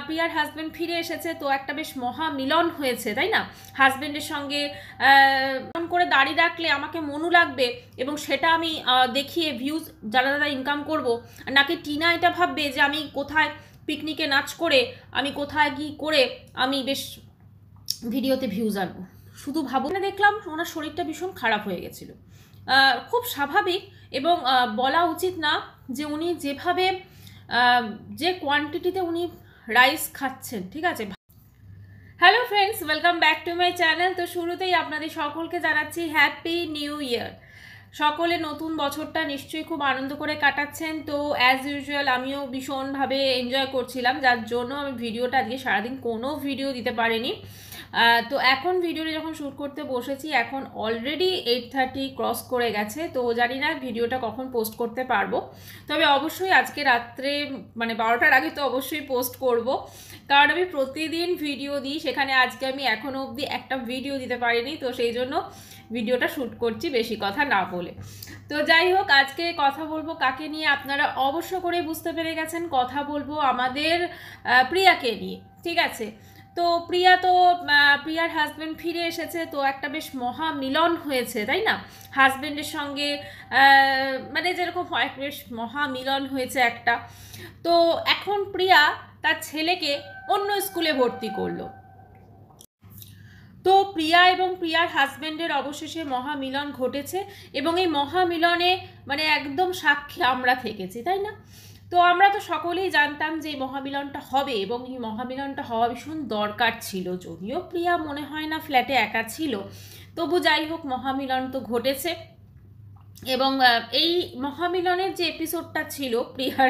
প্রিয়ার হাজব্যান্ড ফিরে এসেছে, তো একটা বেশ মহা মিলন হয়েছে, তাই না? হাজব্যান্ডের সঙ্গে এমন করে দাড়ি রাখলে আমাকে মনু লাগবে এবং সেটা আমি দেখিয়ে ভিউজ যারা ইনকাম করব, নাকি টিনা এটা ভাববে যে আমি কোথায় পিকনিকে নাচ করে আমি কোথায় গিয়ে করে আমি বেশ ভিডিওতে ভিউজ আনবো। শুধু ভাবনা দেখলাম ওনার শরীরটা ভীষণ খারাপ হয়ে গেছিলো। খুব স্বাভাবিক এবং বলা উচিত না যে উনি যেভাবে যে কোয়ান্টিটিতে উনি রাইস খাচ্ছেন, ঠিক আছে। Hello friends, welcome back to my channel. তো শুরুতেই আপনাদের সকলকে জানাচ্ছি হ্যাপি নিউ ইয়ার। সকলে নতুন বছরটা নিশ্চয়ই খুব আনন্দ করে কাটাচ্ছেন। তো অ্যাজ ইউজুয়াল আমিও ভীষণভাবে এনজয় করছিলাম, যার জন্য আমি ভিডিওটা আজকে সারাদিন কোনো ভিডিও দিতে পারিনি। তো এখন ভিডিওটা যখন শ্যুট করতে বসেছি, এখন অলরেডি 8:30 ক্রস করে গেছে। তো জানি না ভিডিওটা কখন পোস্ট করতে পারবো, তবে অবশ্যই আজকে রাত্রে মানে 12টার আগে তো অবশ্যই পোস্ট করব, কারণ আমি প্রতিদিন ভিডিও দিই, সেখানে আজকে আমি এখনও অবধি একটা ভিডিও দিতে পারিনি। তো সেই জন্য ভিডিওটা শ্যুট করছি বেশি কথা না বলে। তো যাই হোক, আজকে কথা বলবো কাকে নিয়ে আপনারা অবশ্য করে বুঝতে পেরে গেছেন। কথা বলবো আমাদের প্রিয়াকে নিয়ে, ঠিক আছে। তো প্রিয়ার হাজব্যান্ড ফিরে এসেছে, তো একটা বেশ মহা মিলন হয়েছে, তাই না? হাজব্যান্ডের সঙ্গে মানে যেরকম হয় বেশ মহা মিলন হয়েছে একটা। তো এখন প্রিয়া তার ছেলেকে অন্য স্কুলে ভর্তি করলো। তো প্রিয়া এবং প্রিয়ার হাজব্যান্ডের অবশেষে মহামিলন ঘটেছে এবং এই মহামিলনে মানে একদম সাক্ষী আমরা থেকেছি, তাই না? তো আমরা তো সকলেই জানতাম যে এই মহামিলনটা হবে এবং এই মহামিলনটা হওয়া ভীষণ দরকার ছিল। যদিও প্রিয়া মনে হয় না ফ্ল্যাটে একা ছিল, তবু যাই হোক মহামিলন তো ঘটেছে। এবং এই মহামিলনের যে এপিসোডটা ছিল প্রিয়ার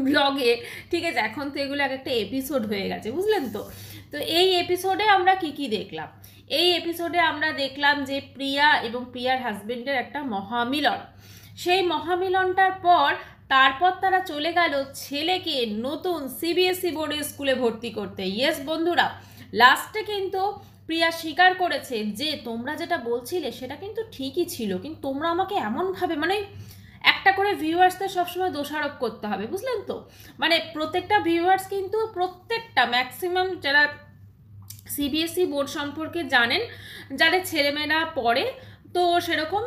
ব্লগে, ঠিক আছে, এখন তো এগুলো এক একটা এপিসোড হয়ে গেছে, বুঝলেন তো। তো এই এপিসোডে আমরা কি দেখলাম? এই এপিসোডে আমরা দেখলাম যে প্রিয়া এবং প্রিয়ার হাজবেন্ডের একটা মহামিলন। সেই মহামিলনটার পর তারপর তারা চলে গেল ছেলেকে নতুন সিবিএসই বোর্ডের স্কুলে ভর্তি করতে। ইয়েস বন্ধুরা, লাস্টে কিন্তু প্রিয়া স্বীকার করেছে যে তোমরা যেটা বলছিলে সেটা কিন্তু ঠিকই ছিল, কিন্তু তোমরা আমাকে এমনভাবে মানে একটা করে ভিউয়ার্সদের সবসময় দোষারোপ করতে হবে, বুঝলেন তো। মানে প্রত্যেকটা ভিউয়ার্স কিন্তু প্রত্যেকটা ম্যাক্সিমাম যারা সিবিএসই বোর্ড সম্পর্কে জানেন, যাদের ছেলেমেয়েরা পড়ে, তো সেরকম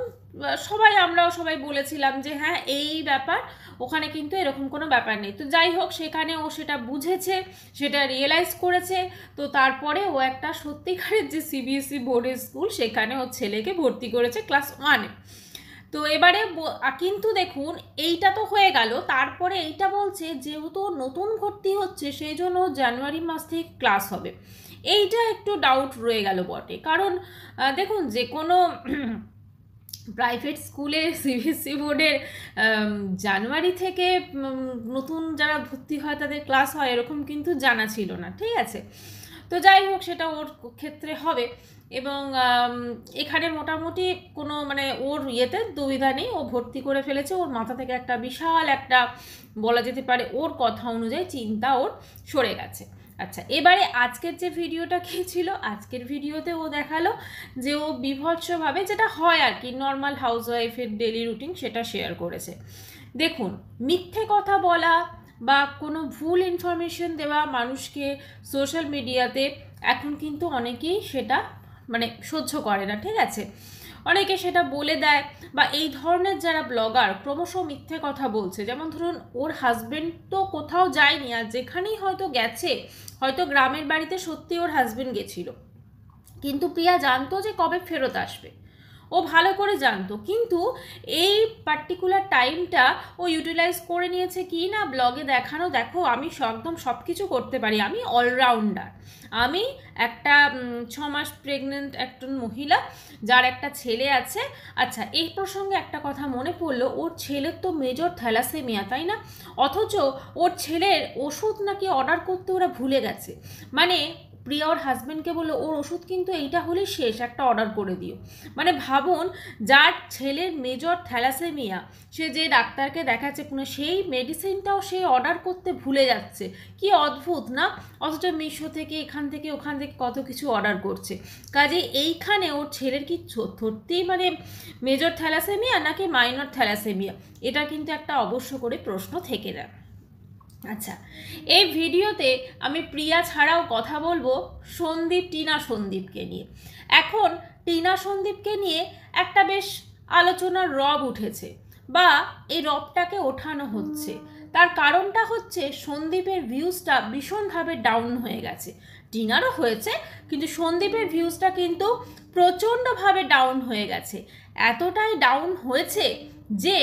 আমরাও সবাই বলেছিলাম যে হ্যাঁ এই ব্যাপার, ওখানে কিন্তু এরকম কোনো ব্যাপার নেই। তো যাই হোক, সেখানে ও সেটা বুঝেছে, সেটা রিয়েলাইজ করেছে। তো তারপরে ও একটা সত্যিকারের যে সিবিএসই বোর্ডের স্কুল, সেখানে ওর ছেলেকে ভর্তি করেছে ক্লাস 1-এ। তো এবারে কিন্তু দেখুন, এইটা তো হয়ে গেল, তারপরে এইটা বলছে যেহেতু নতুন ভর্তি হচ্ছে সেই জন্য জানুয়ারি মাস থেকে ক্লাস হবে। এইটা একটু ডাউট রয়ে গেল বটে, কারণ দেখুন যে কোনো প্রাইভেট স্কুলে সিবিএসই বোর্ডের জানুয়ারি থেকে নতুন যারা ভর্তি হয় তাদের ক্লাস হয় এরকম কিন্তু জানা ছিল না, ঠিক আছে। তো যাই হোক, সেটা ওর ক্ষেত্রে হবে এবং এখানে মোটামুটি কোনো মানে ওর ইয়েতে দুবিধা নেই, ও ভর্তি করে ফেলেছে। ওর মাথা থেকে একটা বিশাল একটা বলা যেতে পারে ওর কথা অনুযায়ী চিন্তা ওর সরে গেছে। আচ্ছা, এবারে আজকের যে ভিডিওটা কি ছিল, আজকের ভিডিওতে ও দেখালো যে ও বিভৎসভাবে যেটা হয় আর কি নর্মাল হাউসওয়াইফের ডেলি রুটিন সেটা শেয়ার করেছে। দেখুন, মিথ্যে কথা বলা বা কোনো ভুল ইনফরমেশন দেওয়া মানুষকে সোশ্যাল মিডিয়াতে এখন কিন্তু অনেকেই সেটা মানে সহ্য করে না, ঠিক আছে। অনেকে সেটা বলে দেয়, বা এই ধরনের যারা ব্লগার ক্রমশ মিথ্যে কথা বলছে, যেমন ধরুন ওর হাজবেন্ড তো কোথাও যায়নি, আর যেখানেই হয়তো গেছে, হয়তো গ্রামের বাড়িতে সত্যি ওর হাজবেন্ড গেছিল, কিন্তু প্রিয়া জানতো যে কবে ফেরত আসবে, ও ভালো করে জানতো, কিন্তু এই পার্টিকুলার টাইমটা ও ইউটিলাইজ করে নিয়েছে কি না ব্লগে দেখানো, দেখো আমি একদম সব কিছু করতে পারি, আমি অলরাউন্ডার, আমি একটা 6 মাস প্রেগনেন্ট একজন মহিলা যার একটা ছেলে আছে। আচ্ছা, এই প্রসঙ্গে একটা কথা মনে পড়লো, ওর ছেলের তো মেজর থ্যালাসেমিয়া, তাই না? অথচ ওর ছেলের ওষুধ নাকি অর্ডার করতে ওরা ভুলে গেছে। মানে প্রিয়া ওর হাজব্যান্ডকে বললো ওর ওষুধ কিন্তু এইটা হলেই শেষ, একটা অর্ডার করে দিও। মানে ভাবুন, যার ছেলের মেজর থ্যালাসেমিয়া, সে যে ডাক্তারকে দেখাচ্ছে পুনে সেই মেডিসিনটাও সে অর্ডার করতে ভুলে যাচ্ছে, কি অদ্ভুত না? অথচ মিশো থেকে এখান থেকে ওখান থেকে কত কিছু অর্ডার করছে। কাজে এইখানে ওর ছেলের কি সত্যিই মানে মেজর থ্যালাসেমিয়া নাকি মাইনর থ্যালাসেমিয়া, এটা কিন্তু একটা অবশ্য করে প্রশ্ন থেকে যায়। আচ্ছা, এই ভিডিওতে আমি প্রিয়া ছাড়াও কথা বলবো সন্দীপ, টিনা সন্দীপকে নিয়ে। এখন টিনা সন্দীপকে নিয়ে একটা বেশ আলোচনার রব উঠেছে, বা এই রবটাকে ওঠানো হচ্ছে। তার কারণটা হচ্ছে সন্দীপের ভিউজটা ভীষণভাবে ডাউন হয়ে গেছে। টিনারও হয়েছে, কিন্তু সন্দীপের ভিউজটা কিন্তু প্রচণ্ডভাবে ডাউন হয়ে গেছে। এতটাই ডাউন হয়েছে যে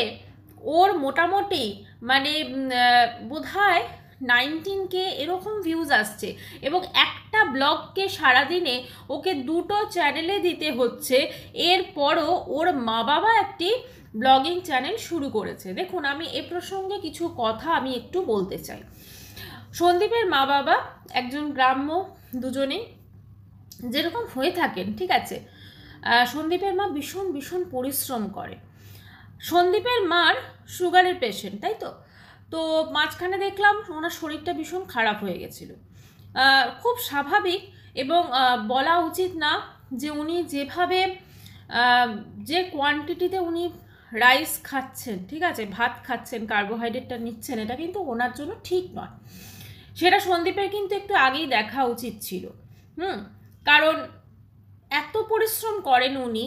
ওর মোটামুটি মানে বোধহয় 19K এরকম ভিউজ আসছে, এবং একটা ব্লগকে সারাদিনে ওকে 2টো চ্যানেলে দিতে হচ্ছে। এরপরও ওর মা বাবা একটি ব্লগিং চ্যানেল শুরু করেছে। দেখুন, আমি এ প্রসঙ্গে কিছু কথা আমি একটু বলতে চাই। সন্দীপের মা বাবা একজন গ্রাম্য, দুজনেই যেরকম হয়ে থাকেন, ঠিক আছে। সন্দীপের মা ভীষণ ভীষণ পরিশ্রম করে। সন্দীপের মার সুগারের পেশেন্ট, তাই তো। তো মাঝখানে দেখলাম ওনার শরীরটা ভীষণ খারাপ হয়ে গেছিলো। খুব স্বাভাবিক, এবং বলা উচিত না যে উনি যেভাবে যে কোয়ান্টিটিতে উনি রাইস খাচ্ছেন, ঠিক আছে, ভাত খাচ্ছেন, কার্বোহাইড্রেটটা নিচ্ছেন, এটা কিন্তু ওনার জন্য ঠিক নয়। সেটা সন্দীপের কিন্তু একটু আগেই দেখা উচিত ছিল। কারণ এত পরিশ্রম করেন উনি,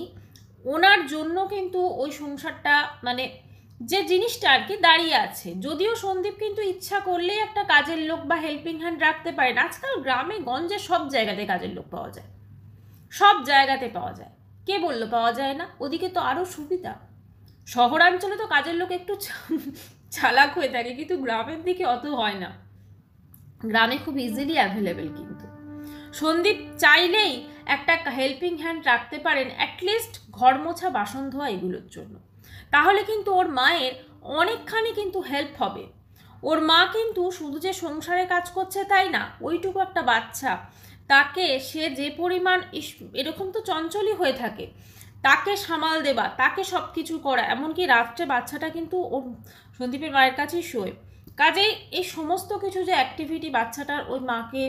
ওনার জন্য কিন্তু ওই সংসারটা মানে যে জিনিসটা আর কি দাঁড়িয়ে আছে। যদিও সন্দীপ কিন্তু ইচ্ছা করলেই একটা কাজের লোক বা হেল্পিং হ্যান্ড রাখতে পারেন। আজকাল গ্রামে গঞ্জে সব জায়গাতে কাজের লোক পাওয়া যায়, সব জায়গাতে পাওয়া যায়। কে বললো পাওয়া যায় না? ওদিকে তো আরও সুবিধা। শহরাঞ্চলে তো কাজের লোক একটু চালাক হয়ে থাকে, কিন্তু গ্রামের দিকে অত হয় না। গ্রামে খুব ইজিলি অ্যাভেলেবেল। কিন্তু সন্দীপ চাইলেই একটা হেল্পিং হ্যান্ড রাখতে পারেন, অ্যাটলিস্ট ঘর মোছা, বাসন ধোয়া, এগুলোর জন্য। তাহলে কিন্তু ওর মায়ের অনেকখানি কিন্তু হেল্প হবে। ওর মা কিন্তু শুধু যে সংসারে কাজ করছে তাই না, ওইটুকু একটা বাচ্চা, তাকে সে যে পরিমাণ এরকম তো চঞ্চলই হয়ে থাকে, তাকে সামাল দেবা, তাকে সব কিছু করা, এমনকি রাত্রে বাচ্চাটা কিন্তু ও সন্দীপের মায়ের কাছেই শোয়। কাজেই এই সমস্ত কিছু যে অ্যাক্টিভিটি বাচ্চাটার, ওই মাকে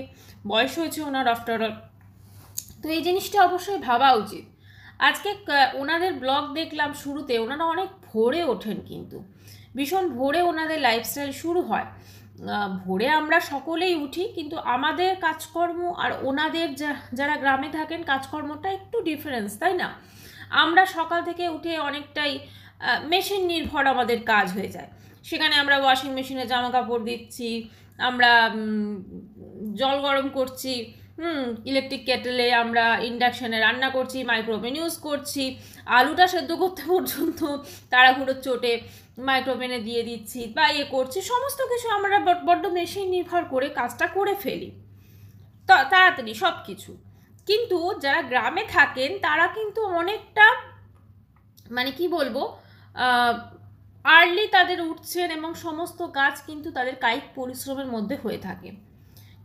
বয়স হয়েছে ওনার আফটার অল, তো এই জিনিসটা অবশ্যই ভাবা উচিত। আজকে ওনাদের ব্লগ দেখলাম, শুরুতে ওনারা অনেক ভোরে ওঠেন, কিন্তু ভীষণ ভোরে ওনাদের লাইফস্টাইল শুরু হয়। ভোরে আমরা সকলেই উঠি, কিন্তু আমাদের কাজকর্ম আর ওনাদের যারা গ্রামে থাকেন কাজকর্মটা একটু ডিফারেন্স, তাই না। আমরা সকাল থেকে উঠে অনেকটাই মেশিন নির্ভর আমাদের কাজ হয়ে যায়। সেখানে আমরা ওয়াশিং মেশিনে জামা কাপড় দিচ্ছি, আমরা জল গরম করছি, ইলেকট্রিক কেটেলে, আমরা ইন্ডাকশানে রান্না করছি, মাইক্রোওভেন ইউজ করছি, আলুটা সেদ্ধ করতে পর্যন্ত তাড়াহুড়োর চোটে মাইক্রোওভেনে দিয়ে দিচ্ছি বা করছি। সমস্ত কিছু আমরা বড্ড মেশিন নির্ভর করে কাজটা করে ফেলি তাড়াতাড়ি সব কিছু। কিন্তু যারা গ্রামে থাকেন তারা কিন্তু অনেকটা মানে কি বলবো, আর্লি তাদের উঠছেন, এবং সমস্ত কাজ কিন্তু তাদের কায়িক পরিশ্রমের মধ্যে হয়ে থাকে।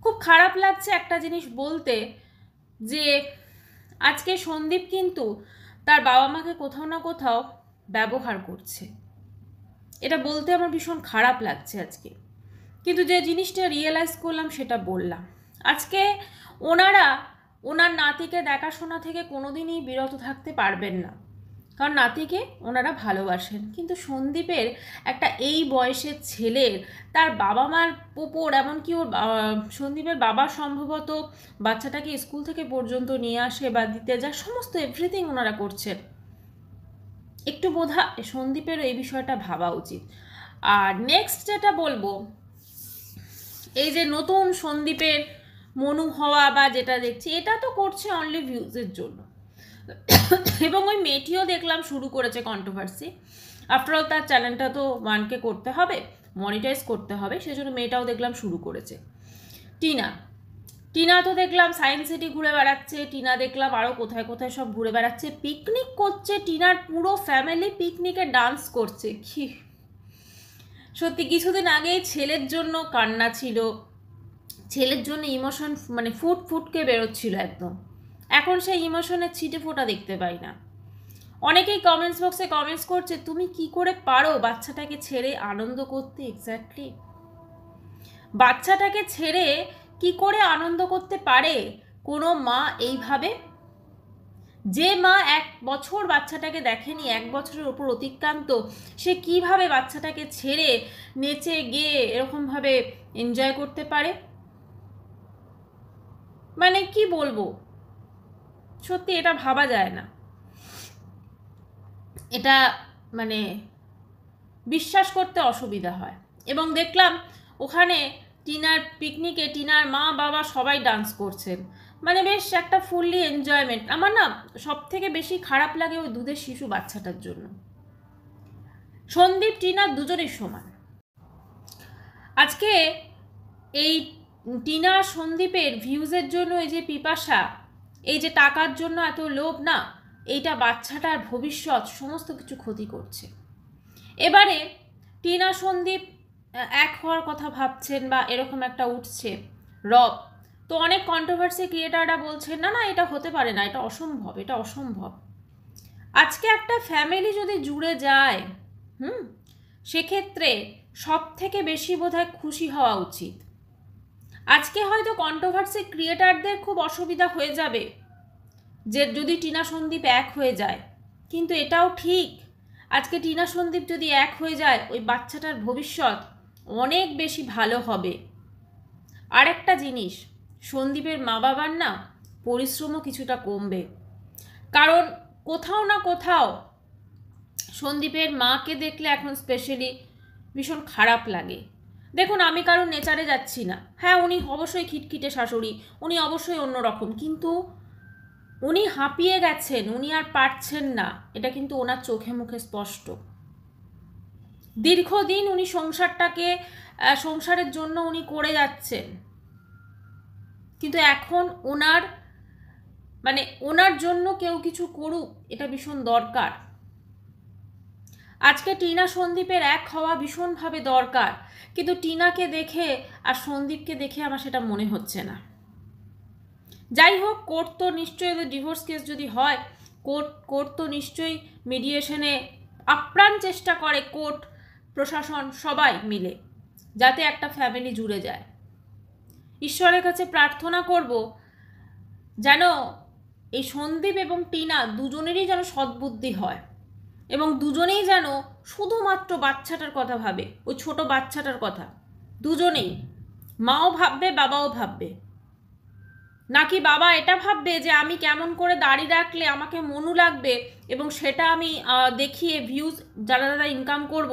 খুব খারাপ লাগছে একটা জিনিস বলতে, যে আজকে সন্দীপ কিন্তু তার বাবা মাকে কোথাও না কোথাও ব্যবহার করছে। এটা বলতে আমার ভীষণ খারাপ লাগছে আজকে, কিন্তু যে জিনিসটা রিয়েলাইজ করলাম সেটা বললাম। আজকে ওনার নাতিকে দেখাশোনা থেকে কোনোদিনই বিরত থাকতে পারবেন না, কারণ নাতিকে ওনারা ভালোবাসেন। কিন্তু সন্দীপের একটা এই বয়সের ছেলের তার বাবা মার উপর, এমনকি ওর সন্দীপের বাবা সম্ভবত বাচ্চাটাকে স্কুল থেকে পর্যন্ত নিয়ে আসে বা দিতে যায়, সমস্ত এভরিথিং ওনারা করছেন। একটু বোধহয় সন্দীপেরও এই বিষয়টা ভাবা উচিত। আর নেক্সট যেটা বলবো, এই যে নতুন সন্দীপের মনু হওয়া বা যেটা দেখছি, এটা তো করছে অনলি ভিউজের জন্য। এবং ওই মেয়েটিও দেখলাম শুরু করেছে কন্ট্রোভার্সি। আফটারঅল তার চ্যানেলটা তো 1K করতে হবে, মনিটাইজ করতে হবে, সেজন্য মেয়েটাও দেখলাম শুরু করেছে। টিনা তো দেখলাম সায়েন্স সিটি ঘুরে বেড়াচ্ছে, টিনা দেখলাম আরও কোথায় কোথায় সব ঘুরে বেড়াচ্ছে, পিকনিক করছে, টিনার পুরো ফ্যামিলি পিকনিকে ডান্স করছে। কি সত্যি, কিছুদিন আগেই ছেলের জন্য কান্না ছিল, ছেলের জন্য ইমোশন মানে ফুটকে বেরোচ্ছিল একদম। এখন সেই ইমোশনের ছিটে ফোঁটা দেখতে পাই না। অনেকেই কমেন্টস বক্সে কমেন্টস করছে, তুমি কি করে পারো বাচ্চাটাকে ছেড়ে আনন্দ করতে? এক্স্যাক্টলি, বাচ্চাটাকে ছেড়ে কি করে আনন্দ করতে পারে কোনো মা এইভাবে? যে মা 1 বছর বাচ্চাটাকে দেখেনি, 1 বছরের ওপর অতিক্রান্ত, সে কিভাবে বাচ্চাটাকে ছেড়ে নেচে গিয়ে এরকমভাবে এনজয় করতে পারে? মানে কি বলবো, সত্যি এটা ভাবা যায় না, এটা মানে বিশ্বাস করতে অসুবিধা হয়। এবং দেখলাম ওখানে টিনার পিকনিকে টিনার মা বাবা সবাই ডান্স করছেন, মানে বেশ একটা ফুললি এনজয়মেন্ট। আমার না সব থেকে বেশি খারাপ লাগে ওই দুধের শিশু বাচ্চাটার জন্য। সন্দীপ টিনা দুজনের সমান। আজকে এই টিনা সন্দীপের ভিউজের জন্য এই যে পিপাসা, এই যে টাকার জন্য এত লোভ না, এইটা বাচ্চাটার ভবিষ্যৎ সমস্ত কিছু ক্ষতি করছে। এবারে টিনা সন্দীপ এক হওয়ার কথা ভাবছেন বা এরকম একটা উঠছে রব, তো অনেক কন্ট্রোভার্সি ক্রিয়েটাররা বলছেন না না এটা হতে পারে না, এটা অসম্ভব, এটা অসম্ভব। আজকে একটা ফ্যামিলি যদি জুড়ে যায়, সেক্ষেত্রে সব থেকে বেশি বোধহয় খুশি হওয়া উচিত। আজকে হয়তো কন্ট্রোভার্সি ক্রিয়েটারদের খুব অসুবিধা হয়ে যাবে যে যদি টিনা সন্দীপ এক হয়ে যায়, কিন্তু এটাও ঠিক, আজকে টিনা সন্দীপ যদি এক হয়ে যায় ওই বাচ্চাটার ভবিষ্যৎ অনেক বেশি ভালো হবে। আর একটা জিনিস, সন্দীপের মা বাবার না পরিশ্রমও কিছুটা কমবে, কারণ কোথাও না কোথাও সন্দীপের মাকে দেখলে এখন স্পেশালি ভীষণ খারাপ লাগে। দেখুন, আমি কারোর নেচারে যাচ্ছি না, হ্যাঁ উনি অবশ্যই খিটখিটে শাশুড়ি, উনি অবশ্যই অন্যরকম, কিন্তু উনি হাঁপিয়ে গেছেন, উনি আর পারছেন না, এটা কিন্তু ওনার চোখে মুখে স্পষ্ট। দীর্ঘদিন উনি সংসারের জন্য উনি করে যাচ্ছেন, কিন্তু এখন ওনার জন্য কেউ কিছু করুক, এটা ভীষণ দরকার। আজকে টিনা সন্দীপের এক হওয়া ভীষণভাবে দরকার, কিন্তু টিনাকে দেখে আর সন্দীপকে দেখে আমার সেটা মনে হচ্ছে না। যাই হোক, কোর্ট তো নিশ্চয়ই, ডিভোর্স কেস যদি হয় কোর্ট তো নিশ্চয়ই মিডিয়েশনে আপ্রাণ চেষ্টা করে, কোর্ট প্রশাসন সবাই মিলে, যাতে একটা ফ্যামিলি জুড়ে যায়। ঈশ্বরের কাছে প্রার্থনা করব যেন এই সন্দীপ এবং টিনা দুজনেরই যেন সদ্বুদ্ধি হয়, এবং দুজনেই যেন শুধুমাত্র বাচ্চাটার কথা ভাবে, ওই ছোট বাচ্চাটার কথা। দুজনেই, মাও ভাববে বাবাও ভাববে, নাকি বাবা এটা ভাববে যে আমি কেমন করে দাড়ি রাখলে আমাকে মনু লাগবে এবং সেটা আমি দেখিয়ে ভিউজ যারা ইনকাম করব,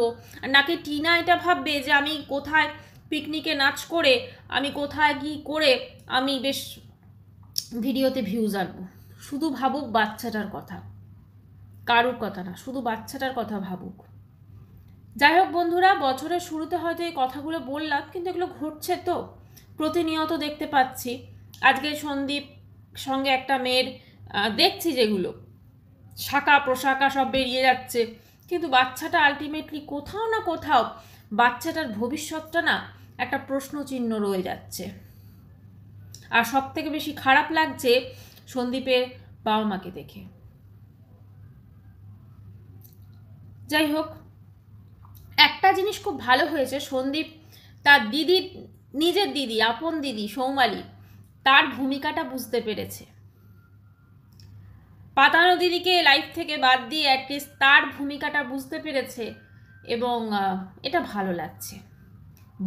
নাকি টিনা এটা ভাববে যে আমি কোথায় পিকনিকে নাচ করে, আমি কোথায় কি করে আমি বেশ ভিডিওতে ভিউজ আনবো। শুধু ভাবুক বাচ্চাটার কথা, কারুর কথা না, শুধু বাচ্চাটার কথা ভাবুক। যাই হোক বন্ধুরা, বছরের শুরুতে হয়তো এই কথাগুলো বললাম, কিন্তু এগুলো ঘটছে তো, প্রতিনিয়ত দেখতে পাচ্ছি। আজকে সন্দীপ সঙ্গে একটা মেয়ের দেখছি যেগুলো শাখা প্রশাখা সব বেরিয়ে যাচ্ছে, কিন্তু বাচ্চাটা আলটিমেটলি কোথাও না কোথাও বাচ্চাটার ভবিষ্যৎটা না একটা প্রশ্নচিহ্ন রয়ে যাচ্ছে। আর সব থেকে বেশি খারাপ লাগছে সন্দীপের বাবা মাকে দেখে। যাই হোক, একটা জিনিস খুব ভালো হয়েছে, সন্দীপ তার দিদির, নিজের দিদি, আপন দিদি সৌমালি, তার ভূমিকাটা বুঝতে পেরেছে। পাতানো দিদিকে লাইফ থেকে বাদ দিয়ে অ্যাটলিস্ট তার ভূমিকাটা বুঝতে পেরেছে, এবং এটা ভালো লাগছে।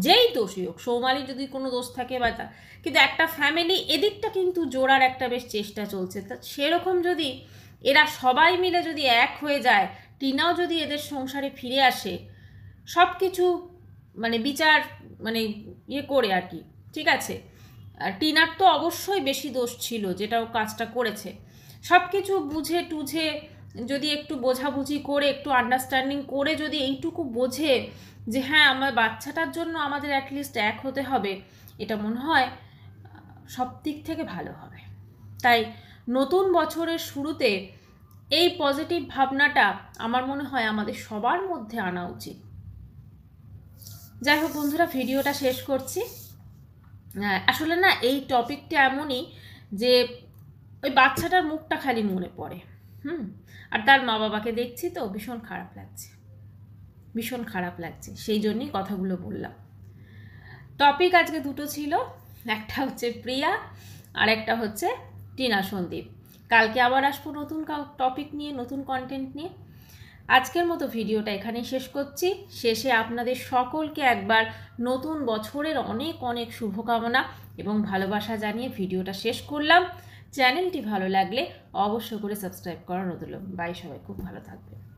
যেই দোষী হোক, সৌমালি যদি কোনো দোষ থাকে বা তা, কিন্তু একটা ফ্যামিলি এদিকটা কিন্তু জোড়ার একটা বেশ চেষ্টা চলছে। তা সেরকম যদি এরা সবাই মিলে যদি এক হয়ে যায়, টিনাও যদি এদের সংসারে ফিরে আসে, সব কিছু বিচার করে আর কি, ঠিক আছে। আর টিনার তো অবশ্যই বেশি দোষ ছিল, যেটা ও কাজটা করেছে। সব কিছু বুঝে টুঝে যদি একটু বোঝাবুঝি করে, একটু আন্ডারস্ট্যান্ডিং করে যদি এইটুকু বোঝে যে হ্যাঁ আমার বাচ্চাটার জন্য আমাদের অ্যাটলিস্ট এক হতে হবে, এটা মনে হয় সব দিক থেকে ভালো হবে। তাই নতুন বছরের শুরুতে এই পজিটিভ ভাবনাটা আমার মনে হয় আমাদের সবার মধ্যে আনা উচিত। যাই হোক বন্ধুরা, ভিডিওটা শেষ করছি। আসলে না এই টপিকটা এমনই যে ওই বাচ্চাটার মুখটা খালি মনে পড়ে, আর তার মা বাবাকে দেখছি তো ভীষণ খারাপ লাগছে, ভীষণ খারাপ লাগছে, সেই জন্যই কথাগুলো বললাম। টপিক আজকে দুটো ছিল, একটা হচ্ছে প্রিয়া আর একটা হচ্ছে টিনা সন্দীপ। কালকে আবার আসবো নতুন টপিক নিয়ে, নতুন কন্টেন্ট নিয়ে। আজকের মতো ভিডিওটা এখানেই শেষ করছি। শেষে আপনাদের সকলকে একবার নতুন বছরের অনেক অনেক শুভকামনা এবং ভালোবাসা জানিয়ে ভিডিওটা শেষ করলাম। চ্যানেলটি ভালো লাগলে অবশ্যই করে সাবস্ক্রাইব করার অনুরোধ। বাই, সবাই খুব ভালো থাকবেন।